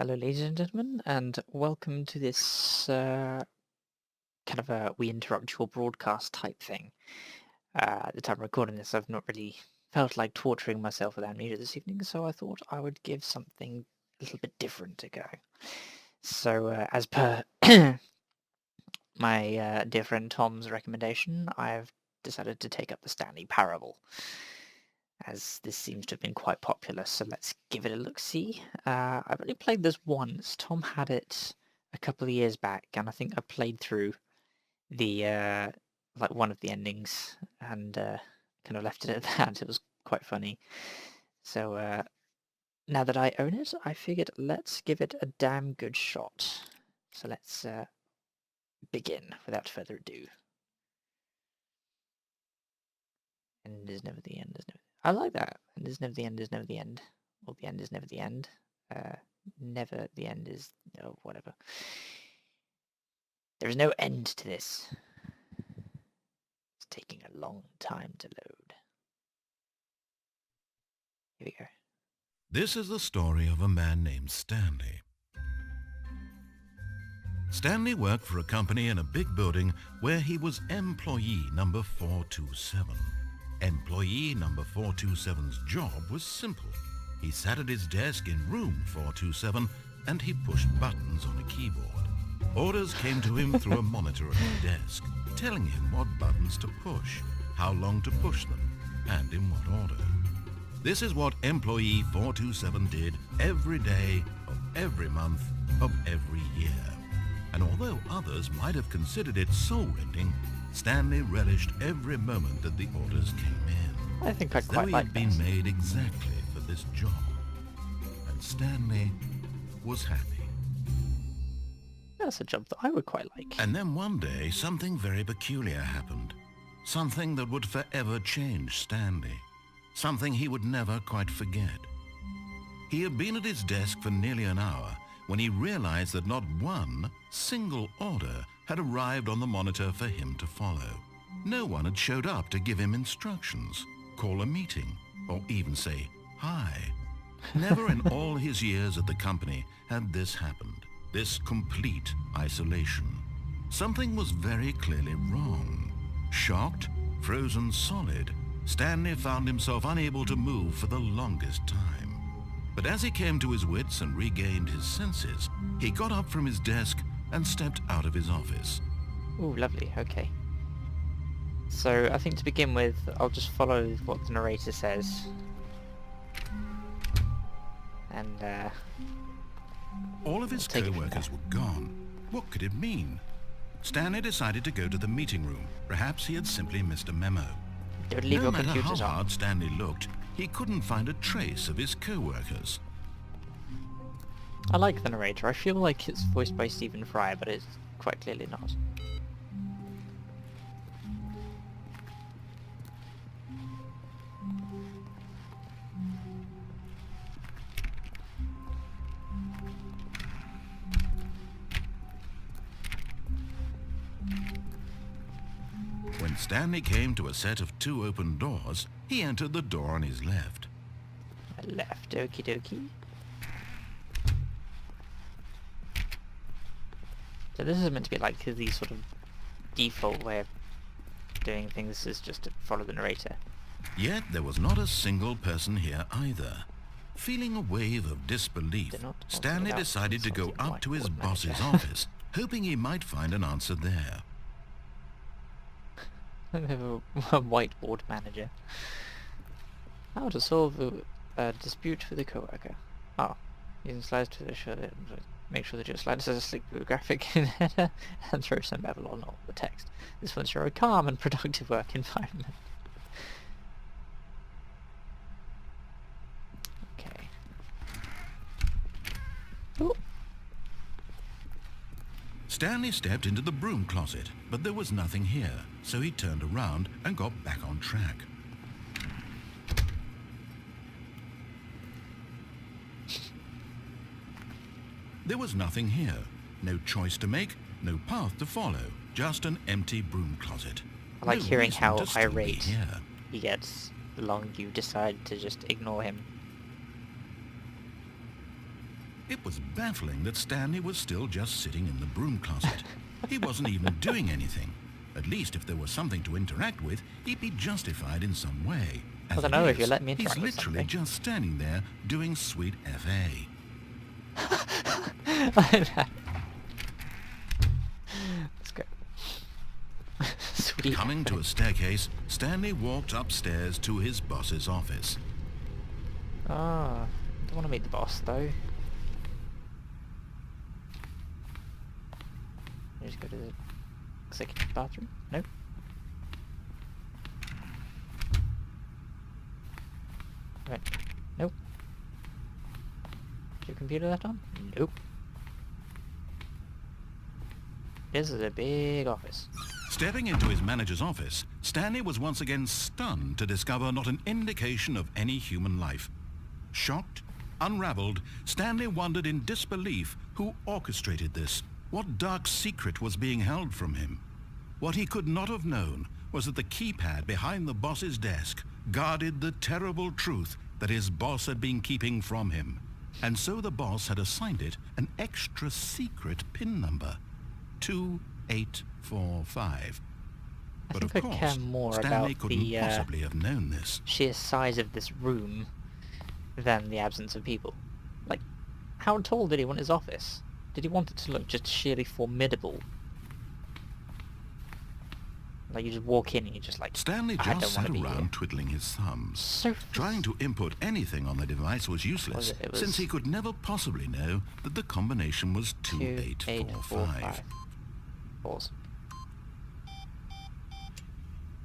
Hello, ladies and gentlemen, and welcome to this kind of a we interrupt your broadcast type thing. At the time of recording this, I've not really felt like torturing myself with Amnesia this evening, so I thought I would give something a little bit different a go. So, as per my dear friend Tom's recommendation, I've decided to take up the Stanley Parable, as this seems to have been quite popular, so let's give it a look-see. I've only played this once. Tom had it a couple of years back, and I think I played through the like one of the endings and kind of left it at that. It was quite funny. So now that I own it, I figured let's give it a damn good shot. So let's begin without further ado. End is never the end. Is never. I like that. End is never the end. Is never the end. Or the end is never the end. Never the end is whatever. There is no end to this. It's taking a long time to load. Here we go. This is the story of a man named Stanley. Stanley worked for a company in a big building where he was employee number 427. Employee number 427's job was simple. He sat at his desk in room 427 and he pushed buttons on a keyboard. Orders came to him through a monitor at the desk, telling him what buttons to push, how long to push them, and in what order. This is what employee 427 did every day of every month of every year. And although others might have considered it soul-rending, Stanley relished every moment that the orders came in. I think I'd quite like been made exactly for this job. And Stanley was happy. That's a job that I would quite like. And then one day, something very peculiar happened. Something that would forever change Stanley. Something he would never quite forget. He had been at his desk for nearly an hour when he realized that not one single order had arrived on the monitor for him to follow. No one had showed up to give him instructions, call a meeting, or even say hi. Never in all his years at the company had this happened, this complete isolation. Something was very clearly wrong. Shocked, frozen solid, Stanley found himself unable to move for the longest time. But as he came to his wits and regained his senses, he got up from his desk and stepped out of his office. Ooh, lovely, okay. So I think to begin with, I'll just follow what the narrator says. And all of his co-workers were gone. What could it mean? Stanley decided to go to the meeting room. Perhaps he had simply missed a memo. Don't leave your No matter how computers on. hard Stanley looked, he couldn't find a trace of his co-workers. I like the narrator. I feel like it's voiced by Stephen Fry, but it's quite clearly not. When Stanley came to a set of 2 open doors, he entered the door on his left. Left, okie dokie. So this is meant to be like the sort of default way of doing things is just to follow the narrator. Yet there was not a single person here either. Feeling a wave of disbelief, Stanley decided to go up to his boss's office, hoping he might find an answer there. A whiteboard manager. How to solve a dispute with a coworker. Oh, using slides to make sure that your slide has a slick blue graphic in header and throw some bevel on all the text. This will ensure a calm and productive work environment. Okay. Ooh. Stanley stepped into the broom closet, but there was nothing here, so he turned around and got back on track. There was nothing here, no choice to make, no path to follow, just an empty broom closet. I like hearing reason how to still be irate here. he gets the longer you decide to just ignore him. It was baffling that Stanley was still just sitting in the broom closet. He wasn't even doing anything. At least if there was something to interact with, he'd be justified in some way. I don't know if you let me interact He's with literally something. just standing there doing sweet FA. Let's go. Sweet. Coming to a staircase, Stanley walked upstairs to his boss's office. Ah, don't want to meet the boss though. You just go to the executive bathroom? Nope. Right. Nope. Is your computer that on? Nope. This is a big office. Stepping into his manager's office, Stanley was once again stunned to discover not an indication of any human life. Shocked, unraveled, Stanley wondered in disbelief who orchestrated this. What dark secret was being held from him? What he could not have known was that the keypad behind the boss's desk guarded the terrible truth that his boss had been keeping from him. And so the boss had assigned it an extra secret PIN number, 2845. But of I care course, more Stanley about couldn't the possibly have known this. sheer size of this room than the absence of people. Like, how tall did he want his office? Did he want it to look just sheerly formidable? Like you just walk in and you're just like, Stanley I don't just want sat to be here. around twiddling his thumbs. So Trying to input anything on the device was useless, it was since he could never possibly know that the combination was 2845. 2845. Pause.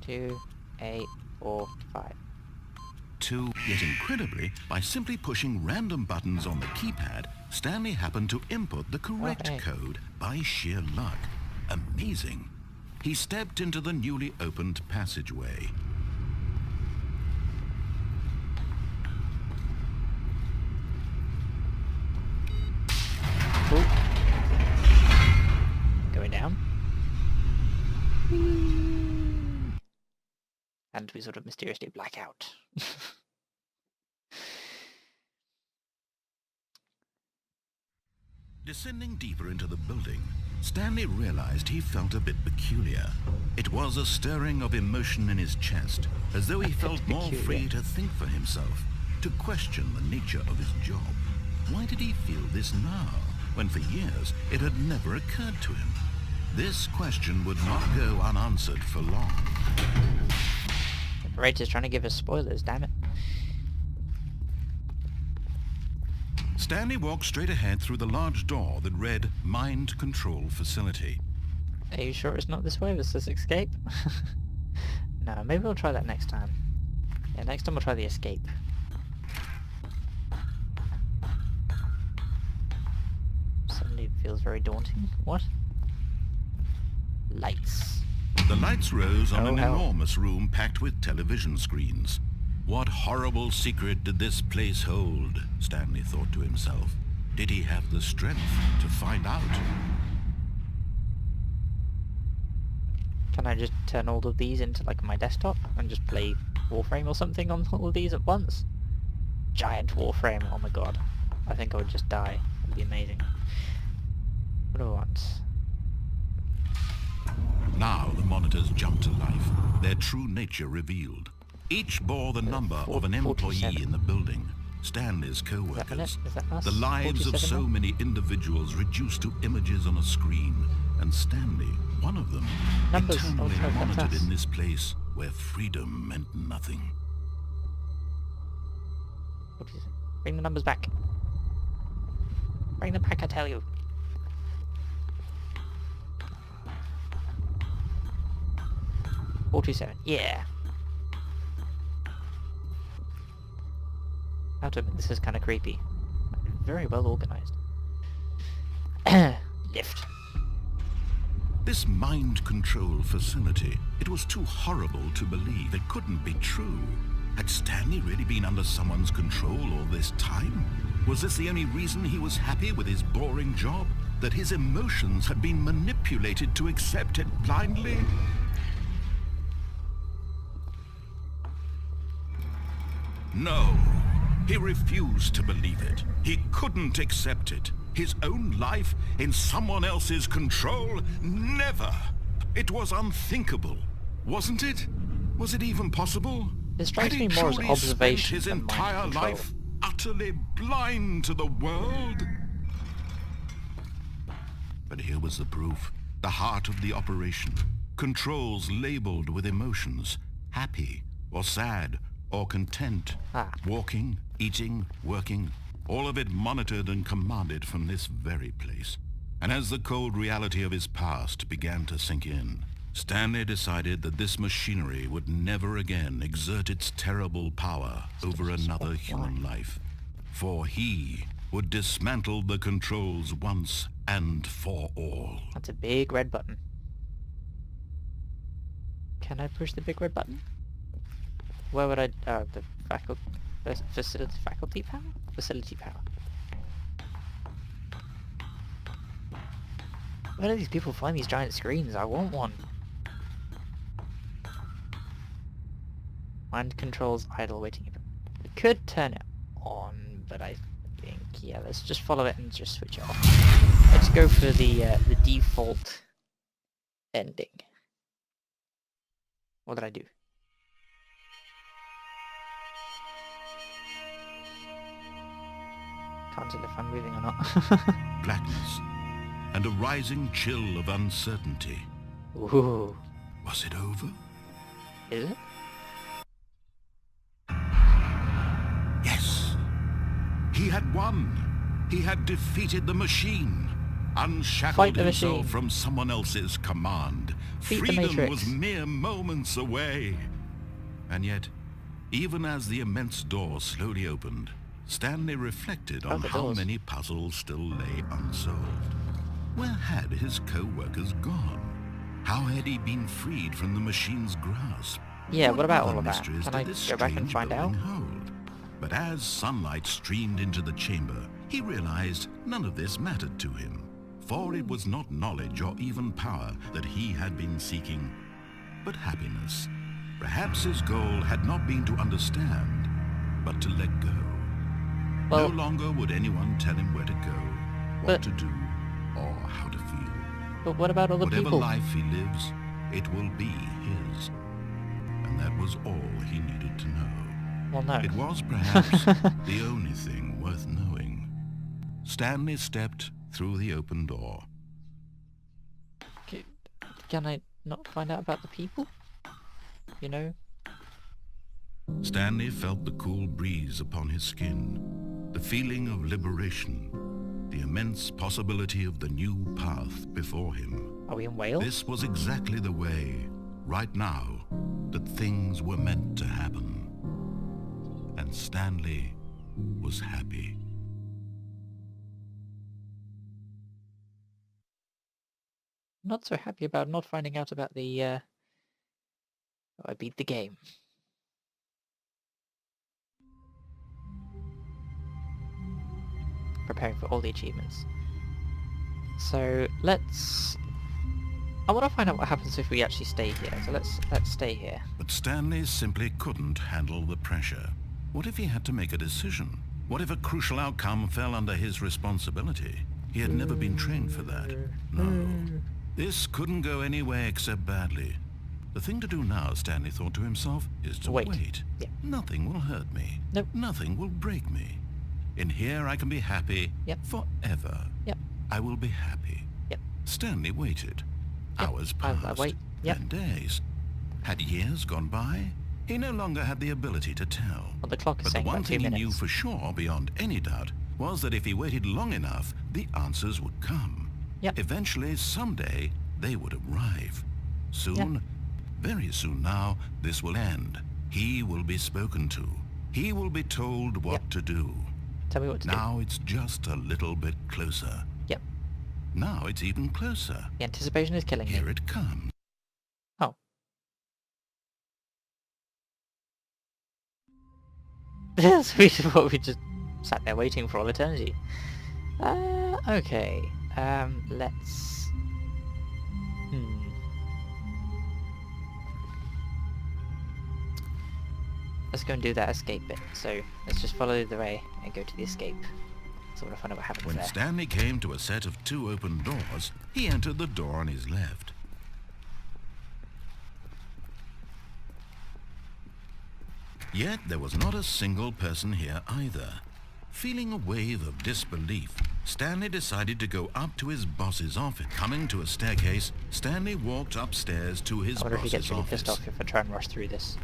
2845. Yet incredibly, by simply pushing random buttons on the keypad, Stanley happened to input the correct Okay. code by sheer luck. Amazing. He stepped into the newly opened passageway. Cool. Going down. And we sort of mysteriously black out. Descending deeper into the building, Stanley realized he felt a bit peculiar. It was a stirring of emotion in his chest, as though he felt more free to think for himself, to question the nature of his job. Why did he feel this now, when for years it had never occurred to him? This question would not go unanswered for long. The narrator's trying to give us spoilers, damn it. Stanley walked straight ahead through the large door that read Mind Control Facility. Are you sure it's not this way? Was this escape? No, maybe we'll try that next time. Yeah, next time we'll try the escape. Suddenly feels very daunting. What? Lights. The lights rose on Oh, an hell. enormous room packed with television screens. What horrible secret did this place hold? Stanley thought to himself. Did he have the strength to find out? Can I just turn all of these into like my desktop and just play Warframe or something on all of these at once? Giant Warframe, oh my god. I think I would just die. It would be amazing. What do I want? Now the monitors jumped to life, their true nature revealed. Each bore the number of an employee 47. in the building, Stanley's Is that co-workers. it? Is that us? The lives of 47 so now? many individuals reduced to images on a screen, and Stanley, one of them, Numbers. eternally Oh, sorry, monitored that's us. in this place where freedom meant nothing. What is it? Bring the numbers back. Bring them back, I tell you. .47. Yeah. How to admit, this is kind of creepy. Very well organized. Lift. This mind control facility, it was too horrible to believe. It couldn't be true. Had Stanley really been under someone's control all this time? Was this the only reason he was happy with his boring job? That his emotions had been manipulated to accept it blindly? No. He refused to believe it. He couldn't accept it. His own life in someone else's control? Never! It was unthinkable, wasn't it? Was it even possible? It strikes Had he me more as truly observation spent his than mind entire control. life utterly blind to the world? But here was the proof. The heart of the operation. Controls labeled with emotions. Happy, or sad, or content. Walking, eating, working. All of it monitored and commanded from this very place. And as the cold reality of his past began to sink in, Stanley decided that this machinery would never again exert its terrible power over another human life. For he would dismantle the controls once and for all. That's a big red button. Can I push the big red button? Where would I... Oh, the faculty power? Facility power. Where do these people find these giant screens? I want one. Mind controls idle waiting. We could turn it on, but I think, yeah, let's just follow it and just switch it off. Let's go for the default ending. What did I do? Can't tell if I'm moving or not. Blackness and a rising chill of uncertainty. Ooh. Was it over? Is it? Yes. He had won. He had defeated the machine. Unshackled himself from someone else's command. Freedom was mere moments away. And yet, even as the immense door slowly opened, Stanley reflected on how many puzzles still lay unsolved. Where had his co-workers gone? How had he been freed from the machine's grasp? Yeah, what about all of that? Can I go back and find out? But as sunlight streamed into the chamber, he realized none of this mattered to him. For it was not knowledge or even power that he had been seeking, but happiness. Perhaps his goal had not been to understand, but to let go. Well, no longer would anyone tell him where to go, what to do, or how to feel. But what about all the people? Whatever life he lives, it will be his. And that was all he needed to know. Well, no. It was perhaps the only thing worth knowing. Stanley stepped through the open door. Can I not find out about the people? You know? Stanley felt the cool breeze upon his skin, the feeling of liberation, the immense possibility of the new path before him. Are we in Wales? This was exactly the way, right now, that things were meant to happen. And Stanley was happy. Not so happy about not finding out about the, I beat the game. Preparing for all the achievements. So, let's... I want to find out what happens if we actually stay here, so let's stay here. But Stanley simply couldn't handle the pressure. What if he had to make a decision? What if a crucial outcome fell under his responsibility? He had never been trained for that. No. This couldn't go anywhere except badly. The thing to do now, Stanley thought to himself, is to wait. Yeah. Nothing will hurt me. Nope. Nothing will break me. In here I can be happy forever. Yep. I will be happy. Yep. Stanley waited. Hours passed. Then days. Had years gone by? He no longer had the ability to tell. Well, the clock is but saying the one about thing 2 he minutes. knew for sure, beyond any doubt, was that if he waited long enough, the answers would come. Yep. Eventually, someday, they would arrive. Soon, very soon now, this will end. He will be spoken to. He will be told what to do. Tell me what to do. Now it's just a little bit closer. Yep. Now it's even closer. The anticipation is killing me. Here it comes. Oh. Sweet, what we just sat there waiting for all eternity. Okay. Let's... let's go and do that escape bit. So let's just follow the way and go to the escape. So I want to find out what happens When there. Stanley came to a set of 2 open doors, he entered the door on his left. Yet there was not a single person here either. Feeling a wave of disbelief, Stanley decided to go up to his boss's office. Coming to a staircase, Stanley walked upstairs to his I wonder if he boss's gets really pissed office. off if I try and rush through this.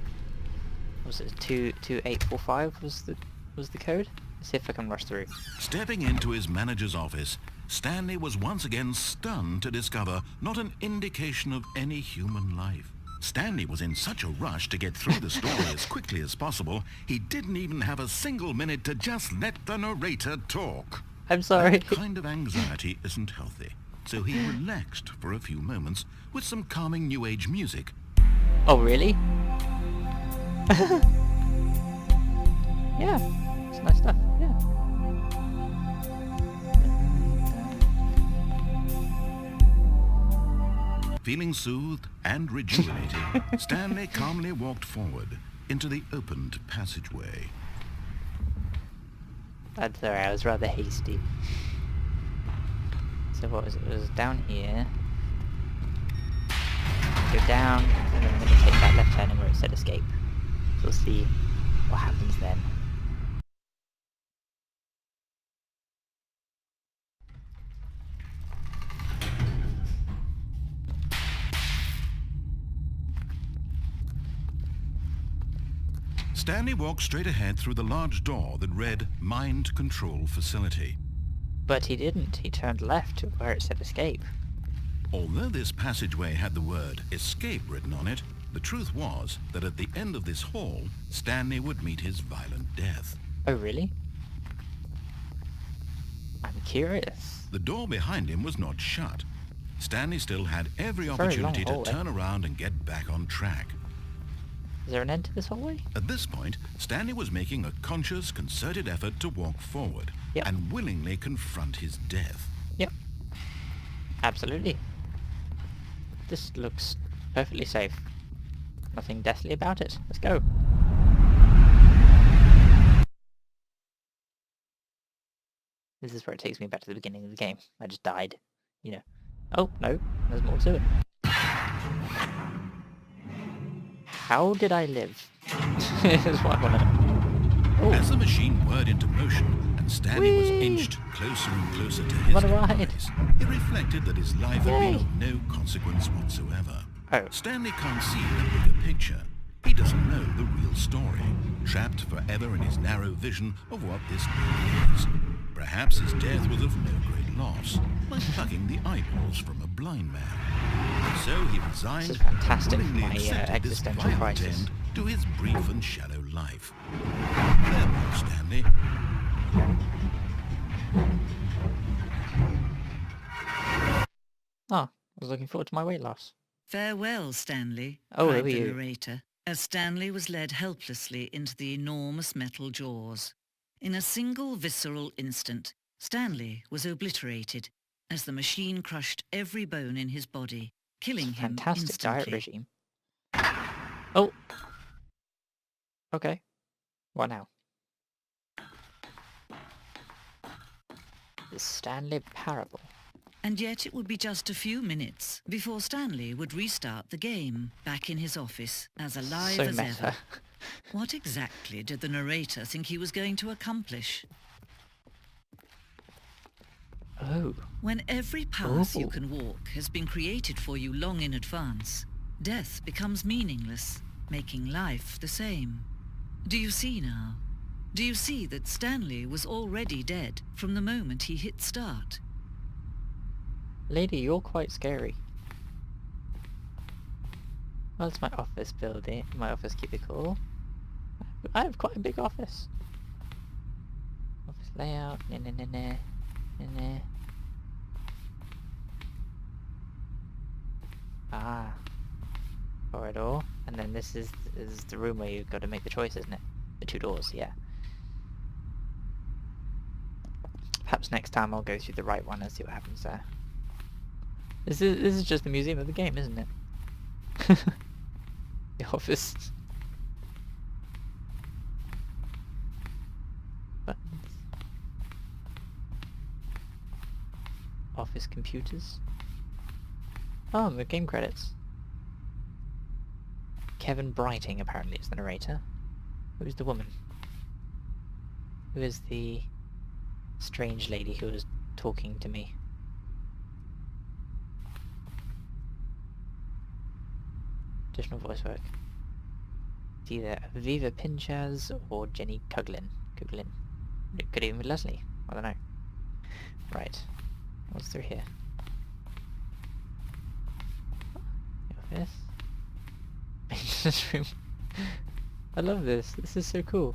Was it 2845 was the code? Let's see if I can rush through. Stepping into his manager's office, Stanley was once again stunned to discover not an indication of any human life. Stanley was in such a rush to get through the story as quickly as possible, he didn't even have a single minute to just let the narrator talk. I'm sorry. That kind of anxiety isn't healthy, so he relaxed for a few moments with some calming New Age music. Oh, really? Yeah, it's nice stuff, yeah. Feeling soothed and rejuvenated, Stanley calmly walked forward into the opened passageway. I'm sorry, I was rather hasty. So what was it? It was down here. Go down, and then I'm going to take that left turning where it said escape. So we'll see what happens then. Stanley walked straight ahead through the large door that read Mind Control Facility. But he didn't. He turned left to where it said escape. Although this passageway had the word escape written on it, the truth was that at the end of this hall, Stanley would meet his violent death. Oh, really? I'm curious. The door behind him was not shut. Stanley still had every It's a very long opportunity to hallway. turn around and get back on track. Is there an end to this hallway? At this point, Stanley was making a conscious, concerted effort to walk forward Yep. and willingly confront his death. Yep. Absolutely. This looks perfectly safe. Nothing deathly about it. Let's go. This is where it takes me back to the beginning of the game. I just died. You know. Oh, no. There's more to it. How did I live? Is what I want to know. As the machine whirred into motion and Stanley was Whee! inched closer and closer to his What a ride. demise, it reflected that his life had been Yay. of no consequence whatsoever. Oh. Stanley can't see the bigger picture. He doesn't know the real story, trapped forever in his narrow vision of what this really is. Perhaps his death was of no great loss, like plucking the eyeballs from a blind man. So he resigned This is fantastic and for willingly my, accepted this existential violent crisis. end to his brief and shallow life. Farewell, Stanley. Oh, I was looking forward to my weight loss. Farewell, Stanley, Oh, cried who are the you? narrator, as Stanley was led helplessly into the enormous metal jaws. In a single visceral instant, Stanley was obliterated as the machine crushed every bone in his body, killing him Fantastic diet instantly. regime. Oh. Okay. What now? The Stanley Parable. And yet it would be just a few minutes before Stanley would restart the game, back in his office, as alive So as meta. ever. What exactly did the narrator think he was going to accomplish? Oh. When every path you Ooh. can walk has been created for you long in advance, death becomes meaningless, making life the same. Do you see now? Do you see that Stanley was already dead from the moment he hit start? Lady, you're quite scary. Well, it's my office building, my office cubicle. I have quite a big office. Office layout, nah. Ah. Corridor. And then this is the room where you've got to make the choice, isn't it? The 2 doors, yeah. Perhaps next time I'll go through the right one and see what happens there. This is just the museum of the game, isn't it? The office. Just computers. Oh, the game credits. Kevin Brighting apparently is the narrator. Who is the woman? Who is the strange lady who was talking to me? Additional voice work. It's either Aviva Pinchaz or Jenny Cuglin. It could even be Leslie. I don't know. Right. What's through here? Office. Maintenance room. I love this. This is so cool.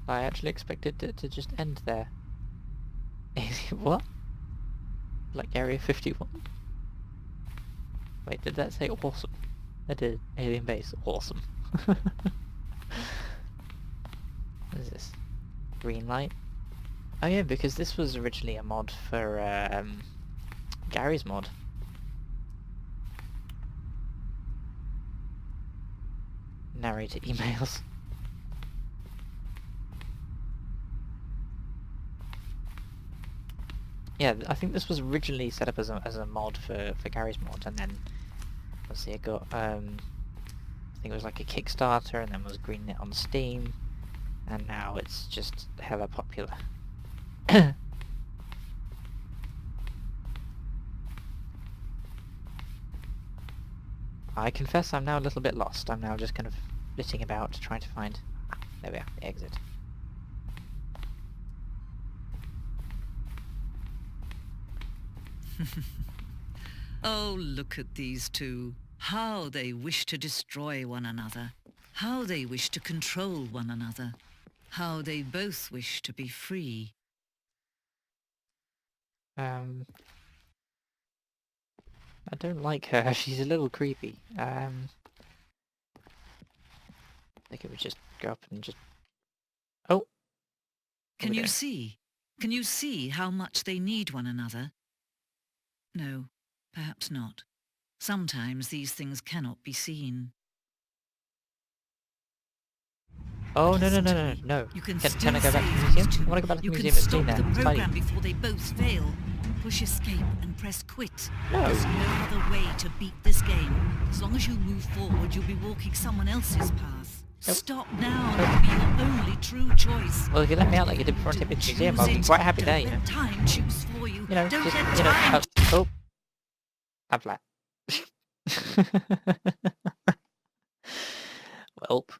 I actually expected it to just end there. What? Like Area 51? Wait, did that say awesome? That did. Alien base. Awesome. What is this? Green light? Oh yeah, because this was originally a mod for Gary's mod. Narrator emails. Yeah, I think this was originally set up as a mod for Gary's mod, and then let's see, it got I think it was like a Kickstarter, and then was greenlit on Steam, and now it's just hella popular. I confess I'm now a little bit lost. I'm now just kind of flitting about trying to find... Ah, there we are, the exit. Oh, look at these two. How they wish to destroy one another. How they wish to control one another. How they both wish to be free. I don't like her. She's a little creepy. I think it would just go up and just... Oh! Can you see? Can you see how much they need one another? No, perhaps not. Sometimes these things cannot be seen. Oh, no. You can Can I go back to the museum? I want to go back to the museum. It's been there. You can stop the It's program tidy. before they both fail. Push escape and press quit. No. There's no other way to beat this game. As long as you move forward, you'll be walking someone else's path. Nope. Stop now, and it'll be your only true choice. Well, if you let me out like you did before I take me to the museum, I'll be quite happy there, you know. Don't let time choose for you. You know, Don't just, let you know, time... oh. I'm flat. Welp.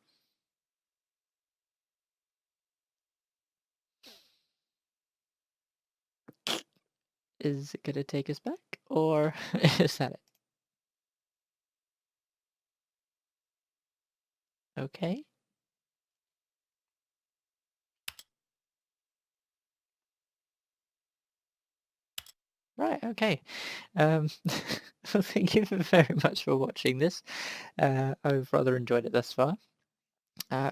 Is it gonna take us back, or is that it? Okay. Right, okay. Well, thank you very much for watching this. I've rather enjoyed it thus far.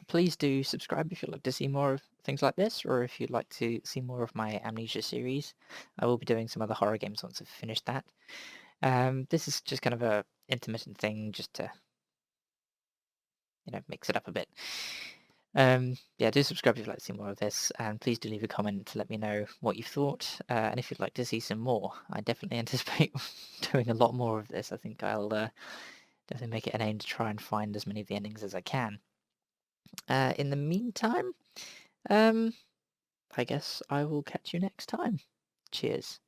Please do subscribe if you'd like to see more of things like this, or if you'd like to see more of my Amnesia series. I will be doing some other horror games once I've finished that. This is just kind of a intermittent thing, just to, you know, mix it up a bit. Yeah, do subscribe if you'd like to see more of this, and please do leave a comment to let me know what you thought, and if you'd like to see some more. I definitely anticipate doing a lot more of this. I think I'll definitely make it an aim to try and find as many of the endings as I can. In the meantime, I guess I will catch you next time. Cheers.